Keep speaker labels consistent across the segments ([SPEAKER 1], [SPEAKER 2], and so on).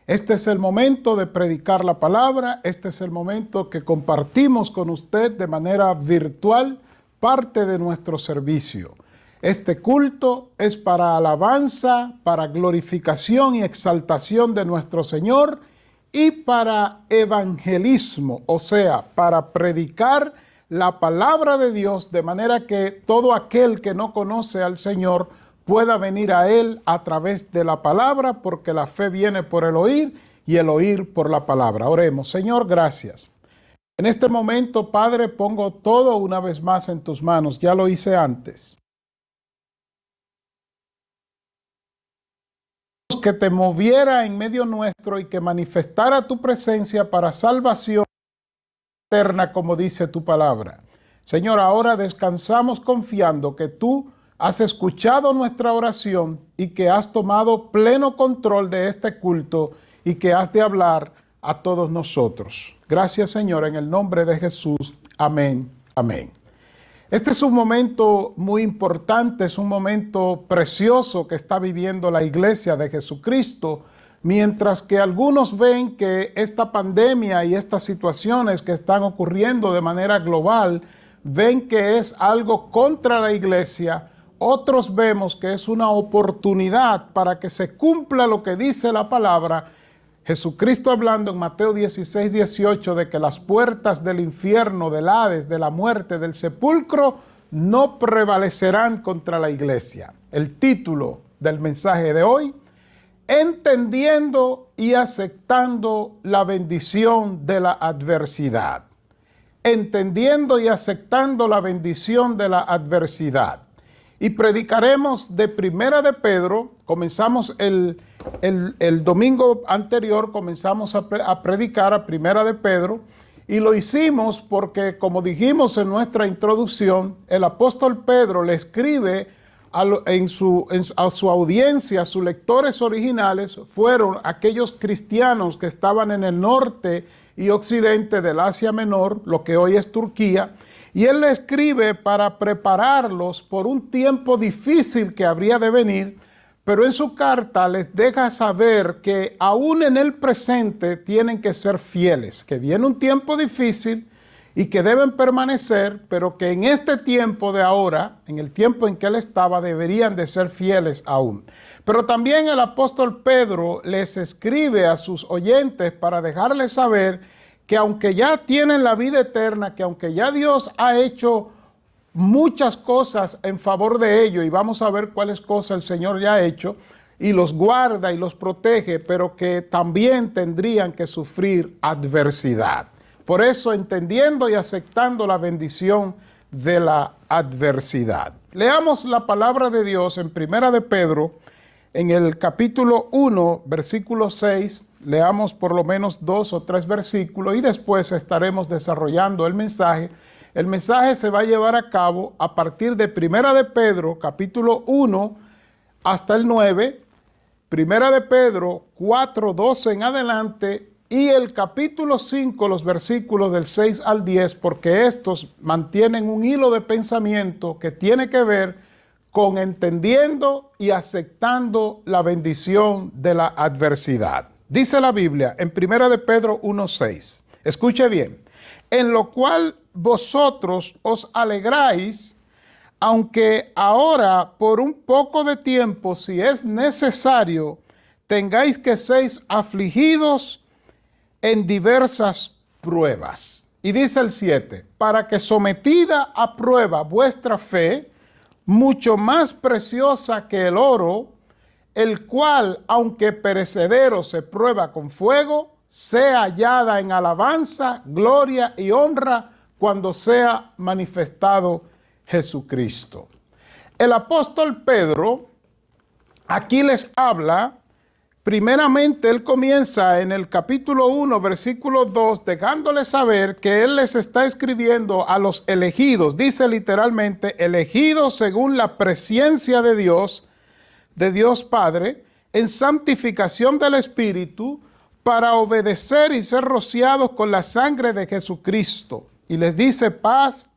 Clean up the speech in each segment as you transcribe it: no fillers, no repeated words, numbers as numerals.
[SPEAKER 1] Este es el momento de predicar la palabra, este es el momento que compartimos con usted de manera virtual parte de nuestro servicio. Este culto es para alabanza, para glorificación y exaltación de nuestro Señor y para evangelismo, o sea, para predicar la palabra de Dios de manera que todo aquel que no conoce al Señor pueda venir a Él a través de la palabra, porque la fe viene por el oír y el oír por la palabra. Oremos. Señor, gracias. En este momento, Padre, pongo todo una vez más en tus manos. Ya lo hice antes. Que te moviera en medio nuestro y que manifestara tu presencia para salvación eterna, como dice tu palabra. Señor, ahora descansamos confiando que tú has escuchado nuestra oración y que has tomado pleno control de este culto y que has de hablar a todos nosotros. Gracias, Señor, en el nombre de Jesús. Amén. Amén. Este es un momento muy importante, es un momento precioso que está viviendo la Iglesia de Jesucristo, mientras que algunos ven que esta pandemia y estas situaciones que están ocurriendo de manera global, ven que es algo contra la Iglesia. Otros vemos que es una oportunidad para que se cumpla lo que dice la palabra. Jesucristo hablando en Mateo 16, 18 de que las puertas del infierno, del Hades, de la muerte, del sepulcro, no prevalecerán contra la iglesia. El título del mensaje de hoy: entendiendo y aceptando la bendición de la adversidad. Entendiendo y aceptando la bendición de la adversidad. Y predicaremos de Primera de Pedro. Comenzamos el domingo anterior, comenzamos a predicar a Primera de Pedro, y lo hicimos porque, como dijimos en nuestra introducción, el apóstol Pedro le escribe a su audiencia, a sus lectores originales, fueron aquellos cristianos que estaban en el norte y occidente del Asia Menor, lo que hoy es Turquía, y él le escribe para prepararlos por un tiempo difícil que habría de venir, pero en su carta les deja saber que aún en el presente tienen que ser fieles, que viene un tiempo difícil y que deben permanecer, pero que en este tiempo de ahora, en el tiempo en que él estaba, deberían de ser fieles aún. Pero también el apóstol Pedro les escribe a sus oyentes para dejarles saber que aunque ya tienen la vida eterna, que aunque ya Dios ha hecho muchas cosas en favor de ellos, y vamos a ver cuáles cosas el Señor ya ha hecho, y los guarda y los protege, pero que también tendrían que sufrir adversidad. Por eso, entendiendo y aceptando la bendición de la adversidad. Leamos la palabra de Dios en Primera de Pedro, en el capítulo 1, versículo 6, leamos por lo menos 2 o 3 versículos y después estaremos desarrollando el mensaje. El mensaje se va a llevar a cabo a partir de Primera de Pedro, capítulo 1, hasta el 9, Primera de Pedro 4, 12 en adelante, y el capítulo 5, los versículos del 6 al 10, porque estos mantienen un hilo de pensamiento que tiene que ver con entendiendo y aceptando la bendición de la adversidad. Dice la Biblia en Primera de Pedro 1:6. Escuche bien. En lo cual vosotros os alegráis, aunque ahora por un poco de tiempo, si es necesario, tengáis que ser afligidos en diversas pruebas. Y dice el 7, para que sometida a prueba vuestra fe, mucho más preciosa que el oro, el cual, aunque perecedero se prueba con fuego, sea hallada en alabanza, gloria y honra cuando sea manifestado Jesucristo. El apóstol Pedro aquí les habla. Primeramente, él comienza en el capítulo 1, versículo 2, dejándoles saber que él les está escribiendo a los elegidos. Dice literalmente, elegidos según la presciencia de Dios Padre, en santificación del Espíritu, para obedecer y ser rociados con la sangre de Jesucristo. Y les dice paz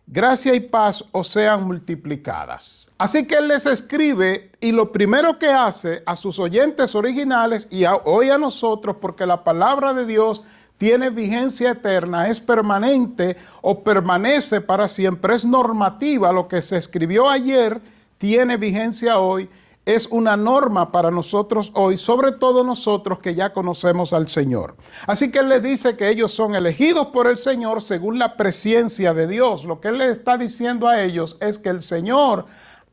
[SPEAKER 1] gracia y paz os sean multiplicadas. Así que él les escribe y lo primero que hace a sus oyentes originales y hoy a nosotros, porque la palabra de Dios tiene vigencia eterna, es permanente o permanece para siempre, es normativa. Lo que se escribió ayer tiene vigencia hoy, es una norma para nosotros hoy, sobre todo nosotros que ya conocemos al Señor. Así que Él les dice que ellos son elegidos por el Señor según la presciencia de Dios. Lo que Él les está diciendo a ellos es que el Señor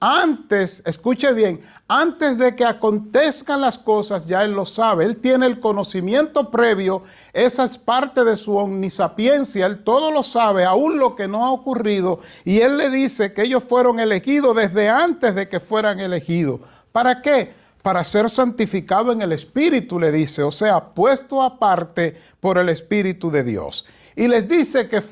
[SPEAKER 1] antes, escuche bien, antes de que acontezcan las cosas, ya Él lo sabe. Él tiene el conocimiento previo, esa es parte de su omnisapiencia, Él todo lo sabe, aún lo que no ha ocurrido. Y Él le dice que ellos fueron elegidos desde antes de que fueran elegidos. ¿Para qué? Para ser santificado en el Espíritu, le dice, o sea, puesto aparte por el Espíritu de Dios. Y les dice que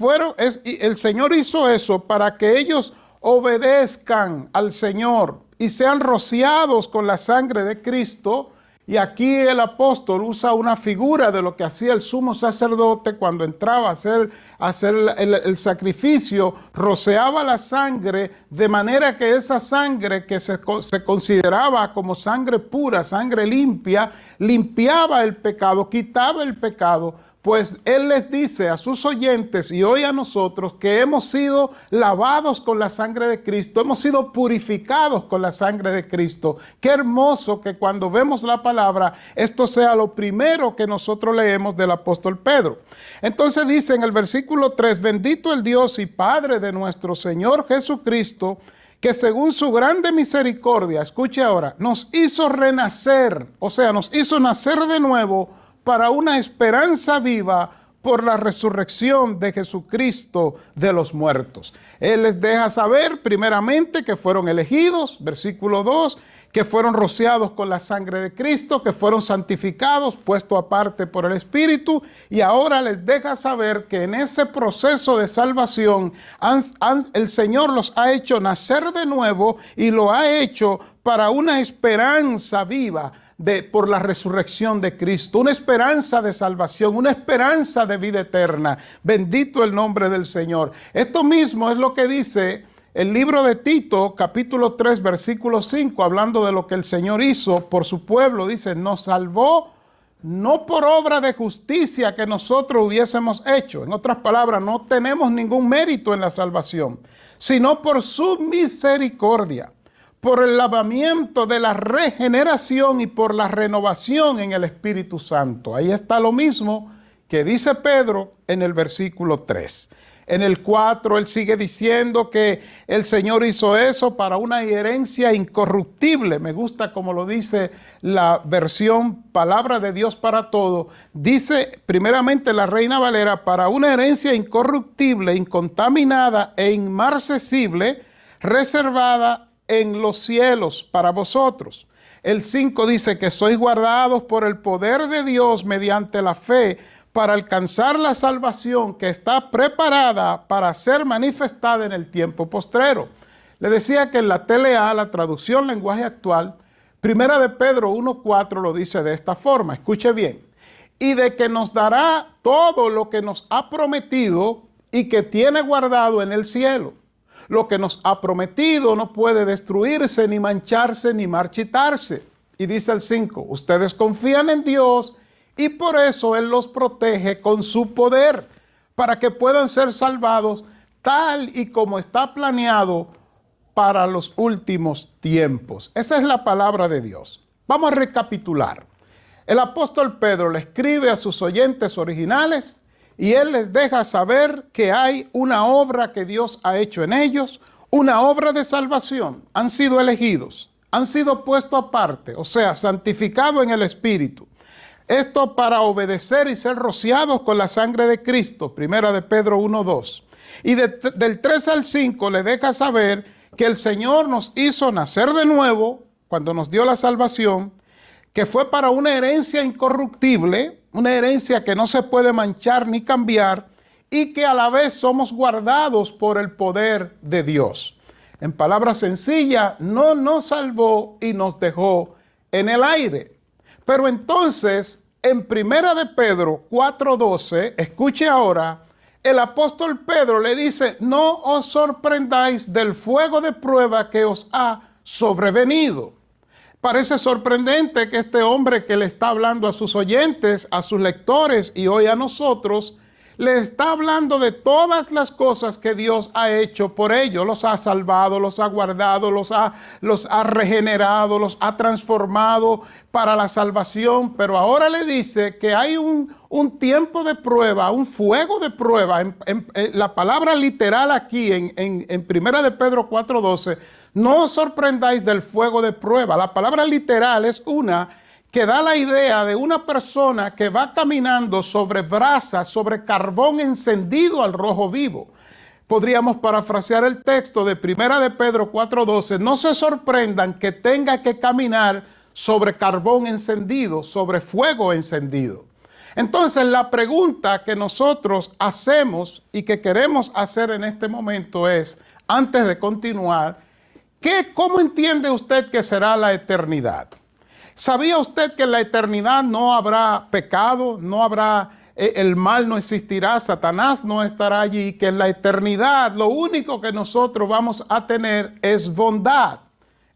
[SPEAKER 1] el Señor hizo eso para que ellos obedezcan al Señor y sean rociados con la sangre de Cristo. Y aquí el apóstol usa una figura de lo que hacía el sumo sacerdote cuando entraba a hacer el sacrificio, rociaba la sangre de manera que esa sangre que se consideraba como sangre pura, sangre limpia, limpiaba el pecado, quitaba el pecado. Pues Él les dice a sus oyentes y hoy a nosotros que hemos sido lavados con la sangre de Cristo, hemos sido purificados con la sangre de Cristo. Qué hermoso que cuando vemos la palabra, esto sea lo primero que nosotros leemos del apóstol Pedro. Entonces dice en el versículo 3, bendito el Dios y Padre de nuestro Señor Jesucristo, que según su grande misericordia, escuche ahora, nos hizo renacer, o sea, nos hizo nacer de nuevo para una esperanza viva por la resurrección de Jesucristo de los muertos. Él les deja saber primeramente que fueron elegidos, versículo 2, que fueron rociados con la sangre de Cristo, que fueron santificados, puesto aparte por el Espíritu, y ahora les deja saber que en ese proceso de salvación el Señor los ha hecho nacer de nuevo y lo ha hecho para una esperanza viva por la resurrección de Cristo, una esperanza de salvación, una esperanza de vida eterna. Bendito el nombre del Señor. Esto mismo es lo que dice el libro de Tito, capítulo 3, versículo 5, hablando de lo que el Señor hizo por su pueblo. Dice, nos salvó no por obra de justicia que nosotros hubiésemos hecho. En otras palabras, no tenemos ningún mérito en la salvación, sino por su misericordia, por el lavamiento de la regeneración y por la renovación en el Espíritu Santo. Ahí está lo mismo que dice Pedro en el versículo 3. En el 4 él sigue diciendo que el Señor hizo eso para una herencia incorruptible. Me gusta como lo dice la versión Palabra de Dios para Todo. Dice primeramente la Reina Valera, para una herencia incorruptible, incontaminada e inmarcesible, reservada en los cielos para vosotros. El 5 dice que sois guardados por el poder de Dios mediante la fe para alcanzar la salvación que está preparada para ser manifestada en el tiempo postrero. Le decía que en la TLA, la traducción lenguaje actual, Primera de Pedro 1:4 lo dice de esta forma, escuche bien, y de que nos dará todo lo que nos ha prometido y que tiene guardado en el cielo. Lo que nos ha prometido no puede destruirse, ni mancharse, ni marchitarse. Y dice el 5, ustedes confían en Dios y por eso Él los protege con su poder, para que puedan ser salvados tal y como está planeado para los últimos tiempos. Esa es la palabra de Dios. Vamos a recapitular. El apóstol Pedro le escribe a sus oyentes originales y él les deja saber que hay una obra que Dios ha hecho en ellos, una obra de salvación. Han sido elegidos, han sido puestos aparte, o sea, santificados en el Espíritu. Esto para obedecer y ser rociados con la sangre de Cristo, Primera de Pedro 1:2. Y del 3 al 5 le deja saber que el Señor nos hizo nacer de nuevo cuando nos dio la salvación, que fue para una herencia incorruptible, una herencia que no se puede manchar ni cambiar, y que a la vez somos guardados por el poder de Dios. En palabras sencillas, no nos salvó y nos dejó en el aire. Pero entonces, en Primera de Pedro 4:12, escuche ahora, el apóstol Pedro le dice, no os sorprendáis del fuego de prueba que os ha sobrevenido. Parece sorprendente que este hombre que le está hablando a sus oyentes, a sus lectores y hoy a nosotros, le está hablando de todas las cosas que Dios ha hecho por ellos. Los ha salvado, los ha guardado, los ha regenerado, los ha transformado para la salvación. Pero ahora le dice que hay un tiempo de prueba, un fuego de prueba. La palabra literal aquí en 1 de Pedro 4:12, no os sorprendáis del fuego de prueba. La palabra literal es una que da la idea de una persona que va caminando sobre brasas, sobre carbón encendido al rojo vivo. Podríamos parafrasear el texto de 1 de Pedro 4:12, no se sorprendan que tenga que caminar sobre carbón encendido, sobre fuego encendido. Entonces la pregunta que nosotros hacemos y que queremos hacer en este momento es, antes de continuar, ¿cómo entiende usted que será la eternidad? ¿Sabía usted que en la eternidad no habrá pecado, no habrá, el mal no existirá, Satanás no estará allí, que en la eternidad lo único que nosotros vamos a tener es bondad?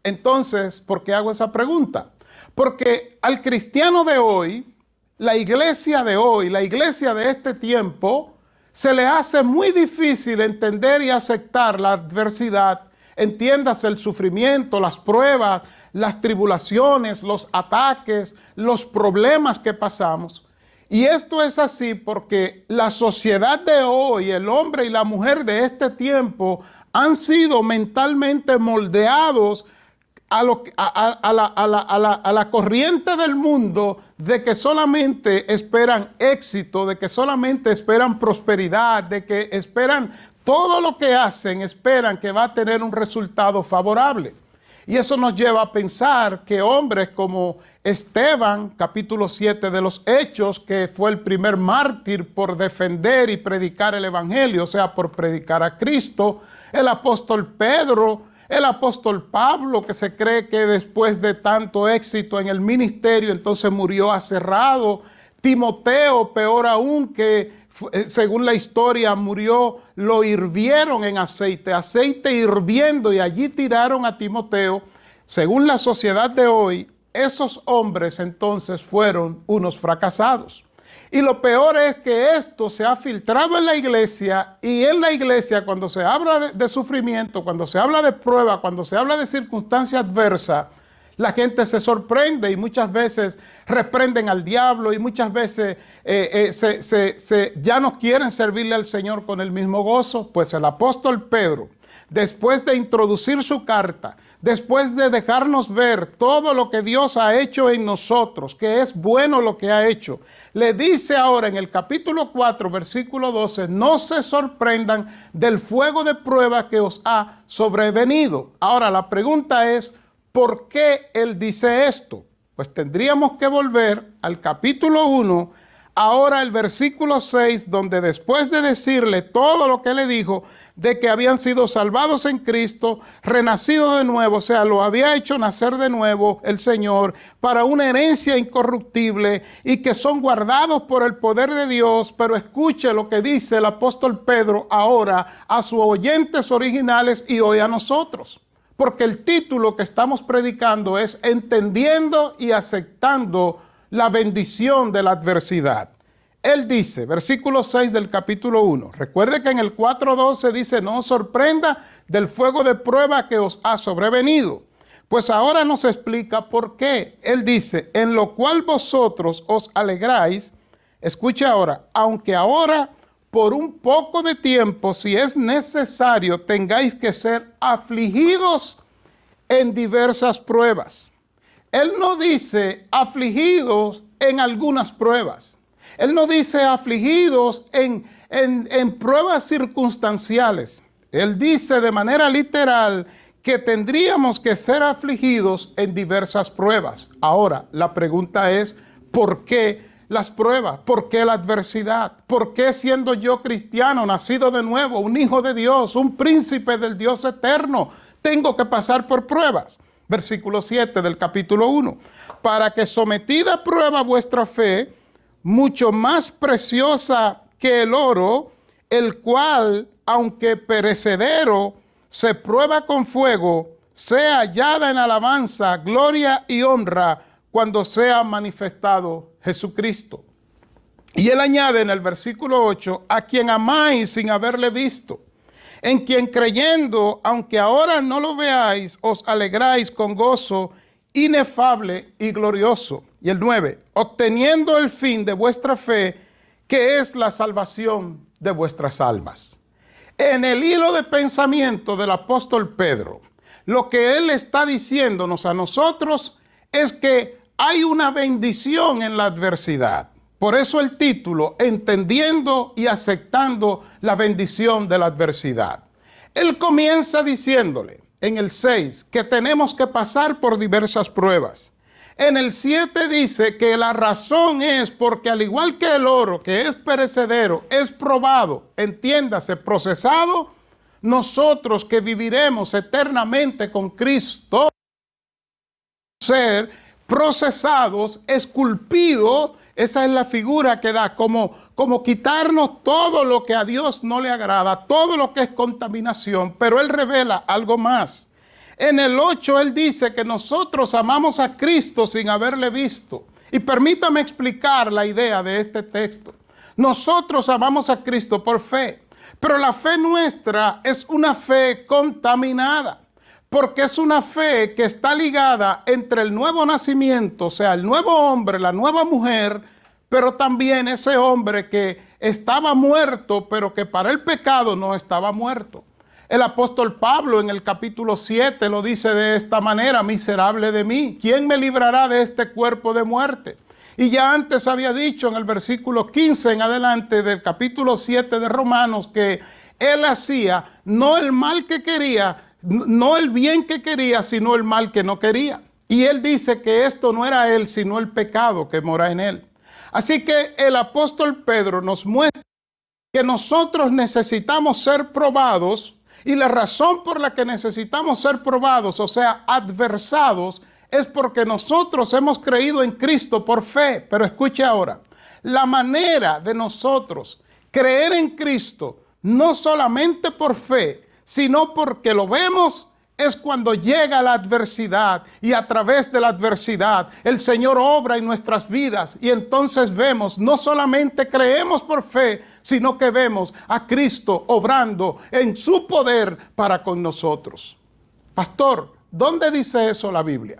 [SPEAKER 1] Entonces, ¿por qué hago esa pregunta? Porque al cristiano de hoy, la iglesia de hoy, la iglesia de este tiempo, se le hace muy difícil entender y aceptar la adversidad. Entiéndase el sufrimiento, las pruebas, las tribulaciones, los ataques, los problemas que pasamos. Y esto es así porque la sociedad de hoy, el hombre y la mujer de este tiempo, han sido mentalmente moldeados a la corriente del mundo de que solamente esperan éxito, de que solamente esperan prosperidad, de que esperan todo lo que hacen, esperan que va a tener un resultado favorable. Y eso nos lleva a pensar que hombres como Esteban, capítulo 7 de los Hechos, que fue el primer mártir por defender y predicar el evangelio, o sea, por predicar a Cristo, el apóstol Pedro, el apóstol Pablo, que se cree que después de tanto éxito en el ministerio, entonces murió aserrado. Timoteo, peor aún, que según la historia murió, lo hirvieron en aceite hirviendo, y allí tiraron a Timoteo. Según la sociedad de hoy, esos hombres entonces fueron unos fracasados. Y lo peor es que esto se ha filtrado en la iglesia, y en la iglesia cuando se habla de sufrimiento, cuando se habla de prueba, cuando se habla de circunstancias adversas, la gente se sorprende y muchas veces reprenden al diablo y muchas veces ya no quieren servirle al Señor con el mismo gozo. Pues el apóstol Pedro, después de introducir su carta, después de dejarnos ver todo lo que Dios ha hecho en nosotros, que es bueno lo que ha hecho, le dice ahora en el capítulo 4, versículo 12, no se sorprendan del fuego de prueba que os ha sobrevenido. Ahora la pregunta es, ¿por qué él dice esto? Pues tendríamos que volver al capítulo 1, ahora el versículo 6, donde después de decirle todo lo que le dijo, de que habían sido salvados en Cristo, renacidos de nuevo, o sea, lo había hecho nacer de nuevo el Señor para una herencia incorruptible y que son guardados por el poder de Dios. Pero escuche lo que dice el apóstol Pedro ahora a sus oyentes originales y hoy a nosotros. Porque el título que estamos predicando es Entendiendo y aceptando la bendición de la adversidad. Él dice, versículo 6 del capítulo 1, recuerde que en el 4:12 dice, no os sorprenda del fuego de prueba que os ha sobrevenido. Pues ahora nos explica por qué. Él dice, en lo cual vosotros os alegráis, escuche ahora, aunque ahora por un poco de tiempo, si es necesario, tengáis que ser afligidos en diversas pruebas. Él no dice afligidos en algunas pruebas. Él no dice afligidos en pruebas circunstanciales. Él dice de manera literal que tendríamos que ser afligidos en diversas pruebas. Ahora, la pregunta es, ¿por qué las pruebas? ¿Por qué la adversidad? ¿Por qué siendo yo cristiano, nacido de nuevo, un hijo de Dios, un príncipe del Dios eterno, tengo que pasar por pruebas? Versículo 7 del capítulo 1. Para que sometida a prueba vuestra fe, mucho más preciosa que el oro, el cual, aunque perecedero, se prueba con fuego, sea hallada en alabanza, gloria y honra cuando sea manifestado Jesucristo. Y él añade en el versículo 8, a quien amáis sin haberle visto, en quien creyendo, aunque ahora no lo veáis, os alegráis con gozo inefable y glorioso. Y el 9, obteniendo el fin de vuestra fe, que es la salvación de vuestras almas. En el hilo de pensamiento del apóstol Pedro, lo que él está diciéndonos a nosotros es que hay una bendición en la adversidad. Por eso el título, entendiendo y aceptando la bendición de la adversidad. Él comienza diciéndole en el 6 que tenemos que pasar por diversas pruebas. En el 7 dice que la razón es porque al igual que el oro, que es perecedero, es probado, entiéndase, procesado, nosotros que viviremos eternamente con Cristo, ser procesados, esculpidos, esa es la figura que da, como quitarnos todo lo que a Dios no le agrada, todo lo que es contaminación, pero Él revela algo más. En el 8 Él dice que nosotros amamos a Cristo sin haberle visto. Y permítame explicar la idea de este texto. Nosotros amamos a Cristo por fe, pero la fe nuestra es una fe contaminada, porque es una fe que está ligada entre el nuevo nacimiento, o sea, el nuevo hombre, la nueva mujer, pero también ese hombre que estaba muerto, pero que para el pecado no estaba muerto. El apóstol Pablo en el capítulo 7 lo dice de esta manera, miserable de mí, ¿quién me librará de este cuerpo de muerte? Y ya antes había dicho en el versículo 15 en adelante del capítulo 7 de Romanos que él hacía no el mal que quería, no el bien que quería, sino el mal que no quería. Y él dice que esto no era él, sino el pecado que mora en él. Así que el apóstol Pedro nos muestra que nosotros necesitamos ser probados, y la razón por la que necesitamos ser probados, o sea, adversados, es porque nosotros hemos creído en Cristo por fe. Pero escuche ahora, la manera de nosotros creer en Cristo, no solamente por fe, sino porque lo vemos, es cuando llega la adversidad y a través de la adversidad el Señor obra en nuestras vidas y entonces vemos, no solamente creemos por fe, sino que vemos a Cristo obrando en su poder para con nosotros. Pastor, ¿dónde dice eso la Biblia?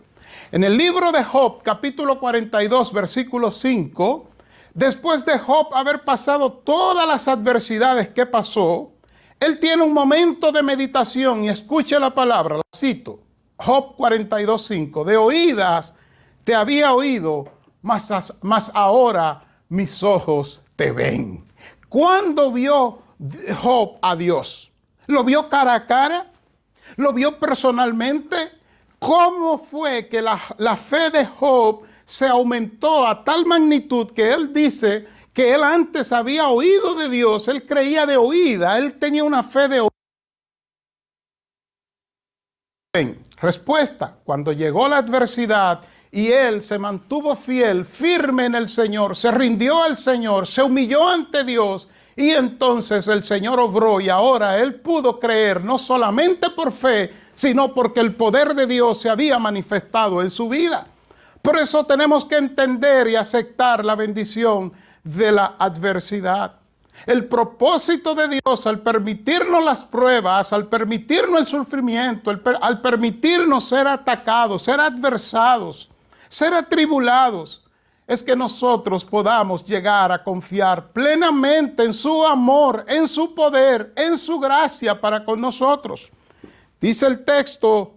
[SPEAKER 1] En el libro de Job, capítulo 42, versículo 5, después de Job haber pasado todas las adversidades que pasó, él tiene un momento de meditación y escuche la palabra, la cito, Job 42:5, de oídas te había oído, mas ahora mis ojos te ven. ¿Cuándo vio Job a Dios? ¿Lo vio cara a cara? ¿Lo vio personalmente? ¿Cómo fue que la fe de Job se aumentó a tal magnitud que él dice que él antes había oído de Dios, él creía de oída, él tenía una fe de oída? Respuesta, cuando llegó la adversidad y él se mantuvo fiel, firme en el Señor, se rindió al Señor, se humilló ante Dios y entonces el Señor obró y ahora él pudo creer no solamente por fe, sino porque el poder de Dios se había manifestado en su vida. Por eso tenemos que entender y aceptar la bendición de la adversidad. El propósito de Dios al permitirnos las pruebas, al permitirnos el sufrimiento, al permitirnos ser atacados, ser adversados, ser atribulados, es que nosotros podamos llegar a confiar plenamente en su amor, en su poder, en su gracia para con nosotros. Dice el texto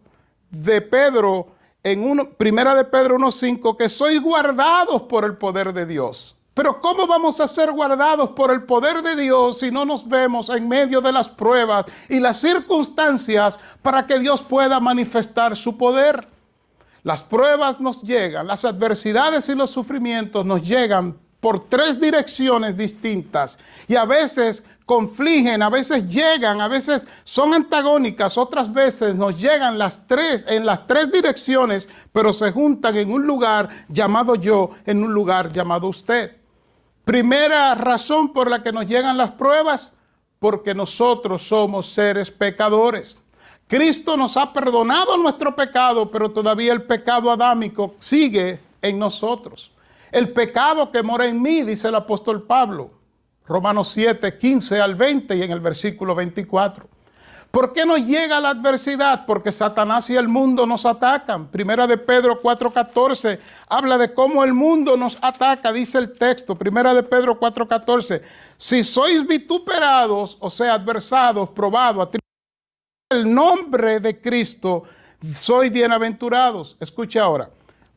[SPEAKER 1] de Pedro en Primera de Pedro 1:5 que sois guardados por el poder de Dios. Pero ¿cómo vamos a ser guardados por el poder de Dios si no nos vemos en medio de las pruebas y las circunstancias para que Dios pueda manifestar su poder? Las pruebas nos llegan, las adversidades y los sufrimientos nos llegan por tres direcciones distintas y a veces confligen, a veces llegan, a veces son antagónicas, otras veces nos llegan en las tres direcciones, pero se juntan en un lugar llamado yo, en un lugar llamado usted. Primera razón por la que nos llegan las pruebas, porque nosotros somos seres pecadores. Cristo nos ha perdonado nuestro pecado, pero todavía el pecado adámico sigue en nosotros. El pecado que mora en mí, dice el apóstol Pablo, Romanos 7, 15 al 20 y en el versículo 24. ¿Por qué nos llega la adversidad? Porque Satanás y el mundo nos atacan. Primera de Pedro 4:14 habla de cómo el mundo nos ataca, dice el texto. Primera de Pedro 4:14. Si sois vituperados, o sea, adversados, probados, el nombre de Cristo, sois bienaventurados. Escuche ahora.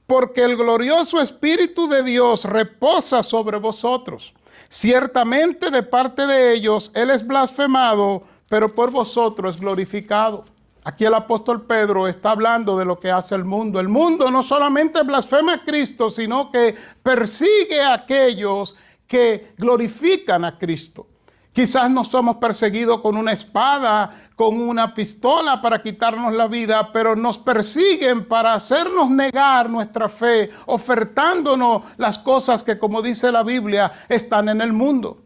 [SPEAKER 1] Porque el glorioso Espíritu de Dios reposa sobre vosotros. Ciertamente de parte de ellos Él es blasfemado, pero por vosotros es glorificado. Aquí el apóstol Pedro está hablando de lo que hace el mundo. El mundo no solamente blasfema a Cristo, sino que persigue a aquellos que glorifican a Cristo. Quizás no somos perseguidos con una espada, con una pistola para quitarnos la vida, pero nos persiguen para hacernos negar nuestra fe, ofertándonos las cosas que, como dice la Biblia, están en el mundo.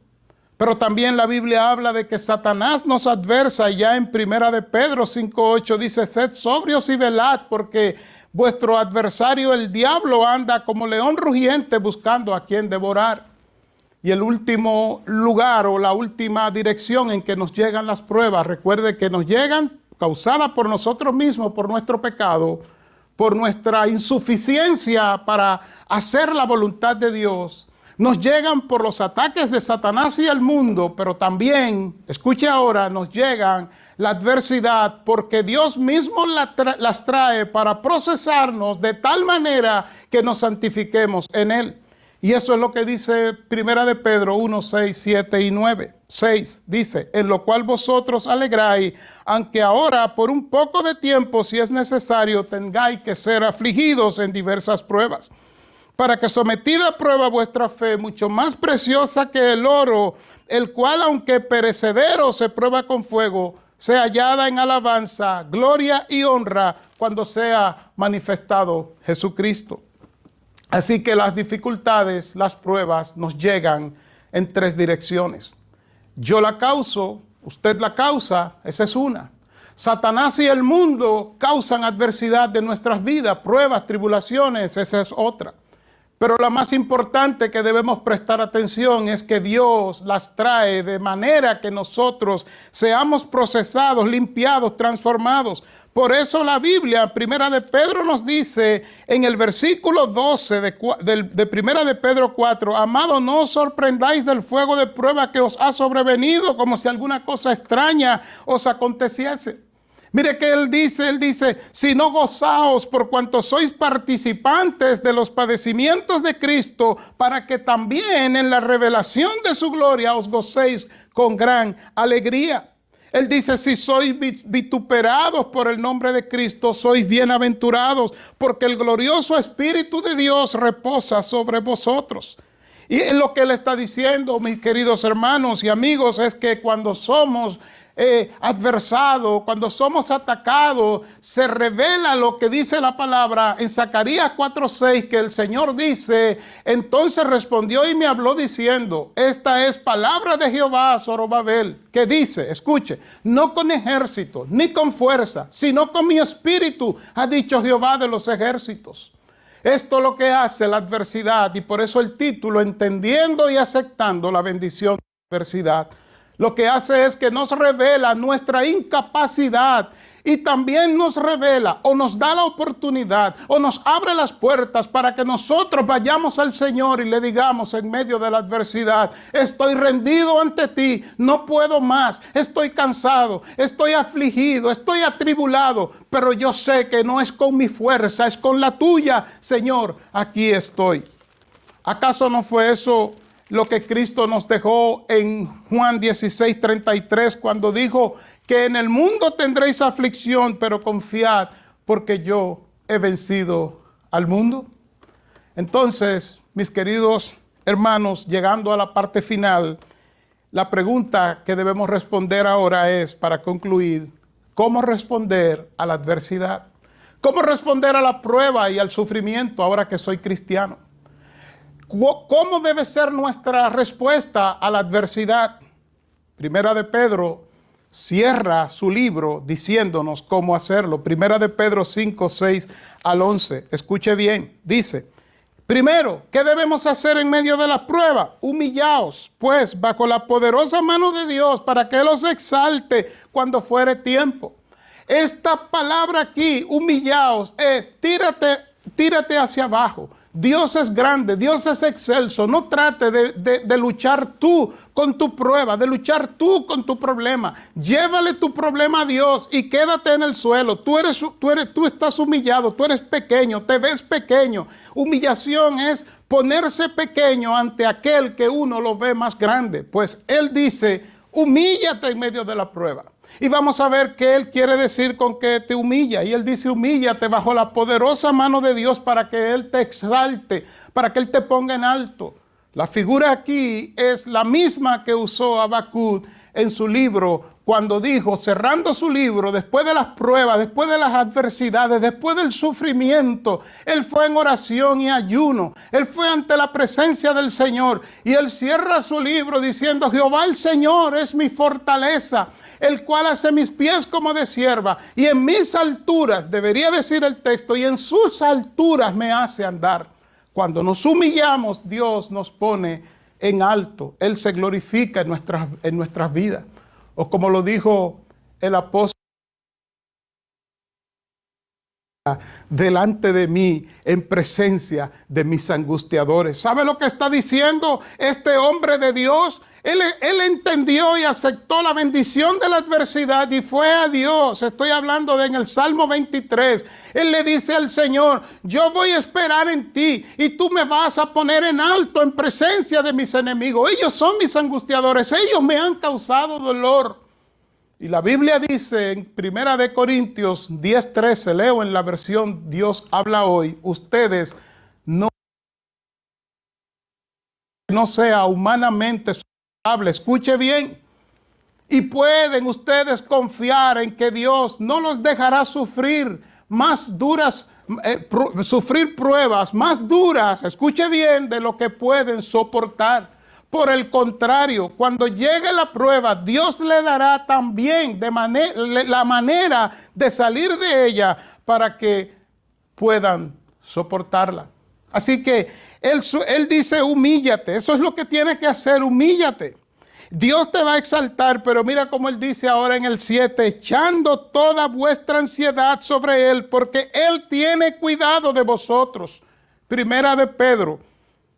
[SPEAKER 1] Pero también la Biblia habla de que Satanás nos adversa, y ya en Primera de Pedro 5:8 dice: sed sobrios y velad, porque vuestro adversario el diablo anda como león rugiente buscando a quien devorar. Y el último lugar o la última dirección en que nos llegan las pruebas, recuerde que nos llegan causadas por nosotros mismos, por nuestro pecado, por nuestra insuficiencia para hacer la voluntad de Dios. Nos llegan por los ataques de Satanás y el mundo, pero también, escuche ahora, nos llegan la adversidad porque Dios mismo las trae para procesarnos de tal manera que nos santifiquemos en Él. Y eso es lo que dice Primera de Pedro 1, 6, 7 y 9. 6 dice: en lo cual vosotros alegráis, aunque ahora por un poco de tiempo, si es necesario, tengáis que ser afligidos en diversas pruebas, para que sometida a prueba vuestra fe, mucho más preciosa que el oro, el cual aunque perecedero se prueba con fuego, sea hallada en alabanza, gloria y honra cuando sea manifestado Jesucristo. Así que las dificultades, las pruebas nos llegan en tres direcciones. Yo la causo, usted la causa, esa es una. Satanás y el mundo causan adversidad de nuestras vidas, pruebas, tribulaciones, esa es otra. Pero la más importante que debemos prestar atención es que Dios las trae de manera que nosotros seamos procesados, limpiados, transformados. Por eso la Biblia, Primera de Pedro, nos dice en el versículo 12 de Primera de Pedro 4, amados, no os sorprendáis del fuego de prueba que os ha sobrevenido, como si alguna cosa extraña os aconteciese. Mire que él dice, si no gozaos por cuanto sois participantes de los padecimientos de Cristo, para que también en la revelación de su gloria os gocéis con gran alegría. Él dice, si sois vituperados por el nombre de Cristo, sois bienaventurados, porque el glorioso Espíritu de Dios reposa sobre vosotros. Y lo que él está diciendo, mis queridos hermanos y amigos, es que cuando somos adversados, cuando somos atacados, se revela lo que dice la palabra en Zacarías 4:6, que el Señor dice, entonces respondió y me habló diciendo, esta es palabra de Jehová a Zorobabel, que dice, escuche, no con ejército, ni con fuerza, sino con mi espíritu, ha dicho Jehová de los ejércitos. Esto es lo que hace la adversidad, y por eso el título, entendiendo y aceptando la bendición de la adversidad, lo que hace es que nos revela nuestra incapacidad y también nos revela o nos da la oportunidad o nos abre las puertas para que nosotros vayamos al Señor y le digamos en medio de la adversidad, estoy rendido ante ti, no puedo más, estoy cansado, estoy afligido, estoy atribulado, pero yo sé que no es con mi fuerza, es con la tuya, Señor, aquí estoy. ¿Acaso no fue eso lo que Cristo nos dejó en Juan 16:33 cuando dijo que en el mundo tendréis aflicción, pero confiad porque yo he vencido al mundo? Entonces, mis queridos hermanos, llegando a la parte final, la pregunta que debemos responder ahora es, para concluir, ¿cómo responder a la adversidad? ¿Cómo responder a la prueba y al sufrimiento ahora que soy cristiano? ¿Cómo debe ser nuestra respuesta a la adversidad? Primera de Pedro cierra su libro diciéndonos cómo hacerlo. Primera de Pedro 5, 6 al 11. Escuche bien, dice: primero, ¿qué debemos hacer en medio de la prueba? Humillaos, pues, bajo la poderosa mano de Dios, para que Él os exalte cuando fuere tiempo. Esta palabra aquí, humillaos, es tírate hacia abajo. Dios es grande, Dios es excelso. No trate de luchar tú con tu prueba, de luchar tú con tu problema. Llévale tu problema a Dios y quédate en el suelo. Tú estás humillado, tú eres pequeño, te ves pequeño. Humillación es ponerse pequeño ante aquel que uno lo ve más grande. Pues Él dice: humíllate en medio de la prueba. Y vamos a ver qué Él quiere decir con que te humilla. Y Él dice: humíllate bajo la poderosa mano de Dios para que Él te exalte, para que Él te ponga en alto. La figura aquí es la misma que usó Habacuc en su libro, cuando dijo, cerrando su libro, después de las pruebas, después de las adversidades, después del sufrimiento, Él fue en oración y ayuno. Él fue ante la presencia del Señor. Y Él cierra su libro diciendo: Jehová el Señor es mi fortaleza, el cual hace mis pies como de sierva, y en mis alturas, debería decir el texto, y en sus alturas me hace andar. Cuando nos humillamos, Dios nos pone en alto. Él se glorifica en nuestras vidas. O como lo dijo el apóstol: delante de mí, en presencia de mis angustiadores. ¿Sabe lo que está diciendo este hombre de Dios? Él entendió y aceptó la bendición de la adversidad y fue a Dios. Estoy hablando en el Salmo 23. Él le dice al Señor: yo voy a esperar en ti y tú me vas a poner en alto en presencia de mis enemigos. Ellos son mis angustiadores, ellos me han causado dolor. Y la Biblia dice en 1 Corintios 10:13, leo en la versión Dios habla hoy: ustedes no sea humanamente soportable. Escuche bien. Y pueden ustedes confiar en que Dios no los dejará sufrir más duras, sufrir pruebas más duras, escuche bien, de lo que pueden soportar. Por el contrario, cuando llegue la prueba, Dios le dará también la manera de salir de ella para que puedan soportarla. Así que Él dice: humíllate. Eso es lo que tienes que hacer, humíllate. Dios te va a exaltar, pero mira cómo Él dice ahora en el 7, echando toda vuestra ansiedad sobre Él, porque Él tiene cuidado de vosotros. Primera de Pedro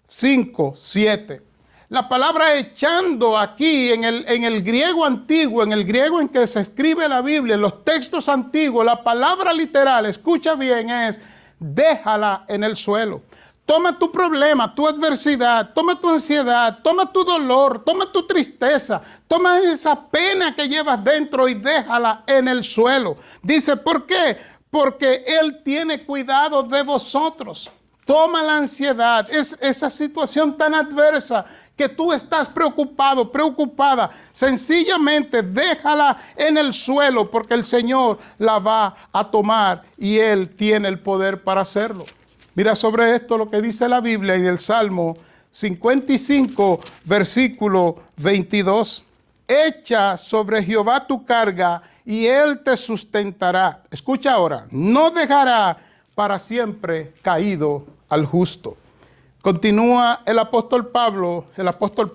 [SPEAKER 1] 5:7. La palabra echando aquí en el griego antiguo, en el griego en que se escribe la Biblia, en los textos antiguos, la palabra literal, escucha bien, es: déjala en el suelo. Toma tu problema, tu adversidad, toma tu ansiedad, toma tu dolor, toma tu tristeza, toma esa pena que llevas dentro y déjala en el suelo. Dice: ¿por qué? Porque Él tiene cuidado de vosotros. Toma la ansiedad, es esa situación tan adversa que tú estás preocupado, preocupada. Sencillamente déjala en el suelo, porque el Señor la va a tomar y Él tiene el poder para hacerlo. Mira sobre esto lo que dice la Biblia en el Salmo 55, versículo 22. Echa sobre Jehová tu carga y Él te sustentará. Escucha ahora: no dejará para siempre caído al justo. Continúa el apóstol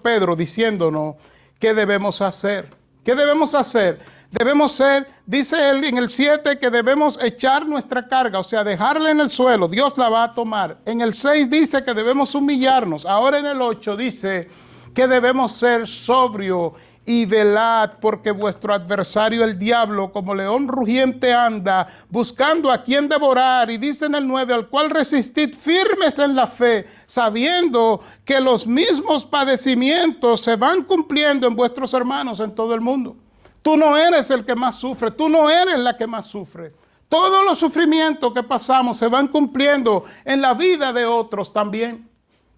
[SPEAKER 1] Pedro diciéndonos qué debemos hacer. ¿Qué debemos hacer? Debemos ser, dice él en el 7, que debemos echar nuestra carga, o sea, dejarla en el suelo, Dios la va a tomar. En el 6 dice que debemos humillarnos. Ahora en el 8 dice que debemos ser sobrio y velad, porque vuestro adversario el diablo como león rugiente anda buscando a quien devorar. Y dice en el 9, al cual resistid firmes en la fe, sabiendo que los mismos padecimientos se van cumpliendo en vuestros hermanos en todo el mundo. Tú no eres el que más sufre, tú no eres la que más sufre. Todos los sufrimientos que pasamos se van cumpliendo en la vida de otros también.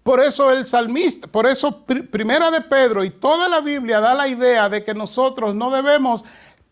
[SPEAKER 1] Por eso el salmista, por eso Primera de Pedro y toda la Biblia da la idea de que nosotros no debemos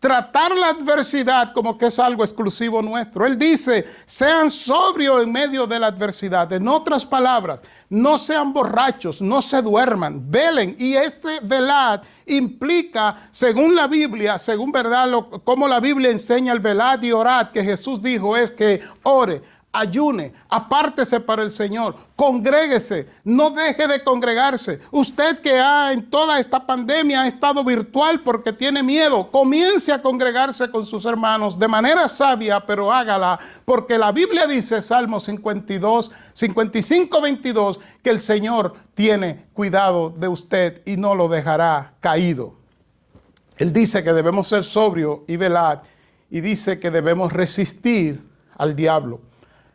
[SPEAKER 1] tratar la adversidad como que es algo exclusivo nuestro. Él dice, sean sobrios en medio de la adversidad. En otras palabras, no sean borrachos, no se duerman, velen. Y este velad implica, según la Biblia, según verdad, como la Biblia enseña el velad y orad, que Jesús dijo es que ore, ayune, apártese para el Señor, congréguese, no deje de congregarse. Usted que en toda esta pandemia ha estado virtual porque tiene miedo, comience a congregarse con sus hermanos de manera sabia, pero hágala, porque la Biblia dice, Salmo 55:22, que el Señor tiene cuidado de usted y no lo dejará caído. Él dice que debemos ser sobrios y velad, y dice que debemos resistir al diablo.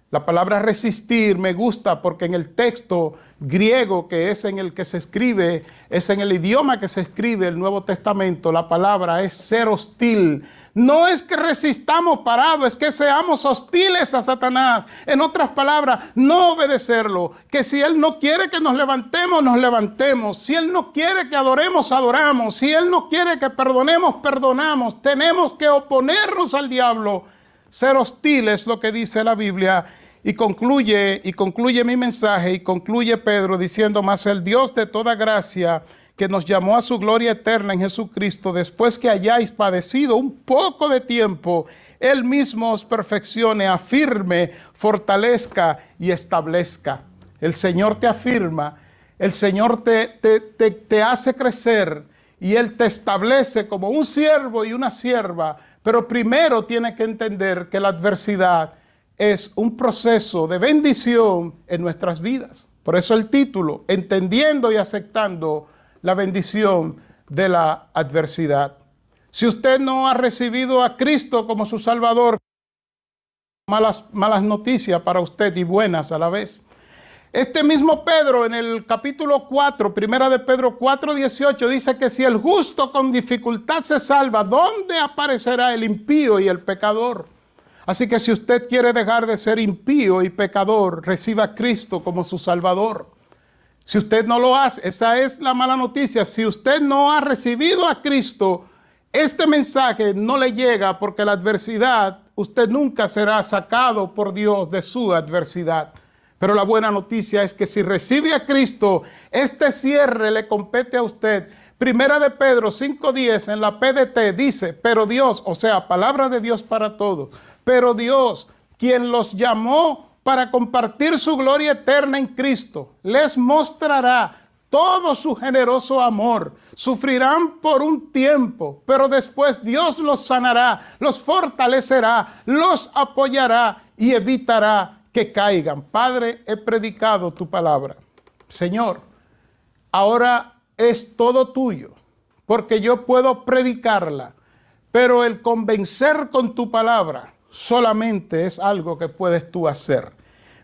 [SPEAKER 1] La palabra resistir me gusta porque en el texto griego que es en el que se escribe, es en el idioma que se escribe el Nuevo Testamento, la palabra es ser hostil. No es que resistamos parado, es que seamos hostiles a Satanás. En otras palabras, no obedecerlo. Que si Él no quiere que nos levantemos, nos levantemos. Si Él no quiere que adoremos, adoramos. Si Él no quiere que perdonemos, perdonamos. Tenemos que oponernos al diablo. Ser hostil es lo que dice la Biblia, y concluye mi mensaje, y concluye Pedro diciendo, mas el Dios de toda gracia, que nos llamó a su gloria eterna en Jesucristo, después que hayáis padecido un poco de tiempo, Él mismo os perfeccione, afirme, fortalezca y establezca. El Señor te afirma, el Señor te hace crecer, y Él te establece como un siervo y una sierva. Pero primero tiene que entender que la adversidad es un proceso de bendición en nuestras vidas. Por eso el título, entendiendo y aceptando la bendición de la adversidad. Si usted no ha recibido a Cristo como su Salvador, malas noticias para usted y buenas a la vez. Este mismo Pedro en el capítulo 4, primera de Pedro 4:18, dice que si el justo con dificultad se salva, ¿dónde aparecerá el impío y el pecador? Así que si usted quiere dejar de ser impío y pecador, reciba a Cristo como su Salvador. Si usted no lo hace, esa es la mala noticia. Si usted no ha recibido a Cristo, este mensaje no le llega, porque la adversidad, usted nunca será sacado por Dios de su adversidad. Pero la buena noticia es que si recibe a Cristo, este cierre le compete a usted. Primera de Pedro 5:10 en la PDT dice, pero Dios, o sea, palabra de Dios para todos, pero Dios, quien los llamó para compartir su gloria eterna en Cristo, les mostrará todo su generoso amor. Sufrirán por un tiempo, pero después Dios los sanará, los fortalecerá, los apoyará y evitará que caigan. Padre, he predicado tu palabra. Señor, ahora es todo tuyo, porque yo puedo predicarla, pero el convencer con tu palabra solamente es algo que puedes tú hacer.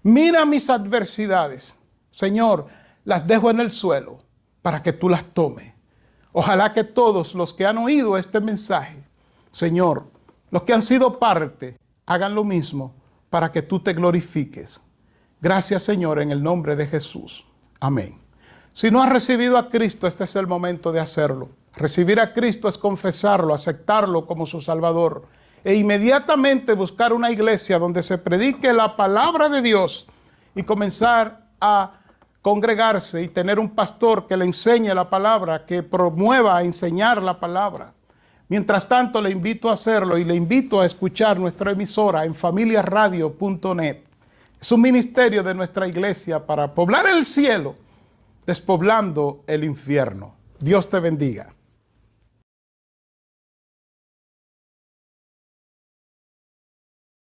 [SPEAKER 1] Mira mis adversidades, Señor, las dejo en el suelo para que tú las tomes. Ojalá que todos los que han oído este mensaje, Señor, los que han sido parte, hagan lo mismo para que tú te glorifiques. Gracias, Señor, en el nombre de Jesús. Amén. Si no has recibido a Cristo, este es el momento de hacerlo. Recibir a Cristo es confesarlo, aceptarlo como su Salvador, e inmediatamente buscar una iglesia donde se predique la palabra de Dios y comenzar a congregarse y tener un pastor que le enseñe la palabra, que promueva a enseñar la palabra. Mientras tanto, le invito a hacerlo y le invito a escuchar nuestra emisora en familiaradio.net. Es un ministerio de nuestra iglesia para poblar el cielo, despoblando el infierno. Dios te bendiga.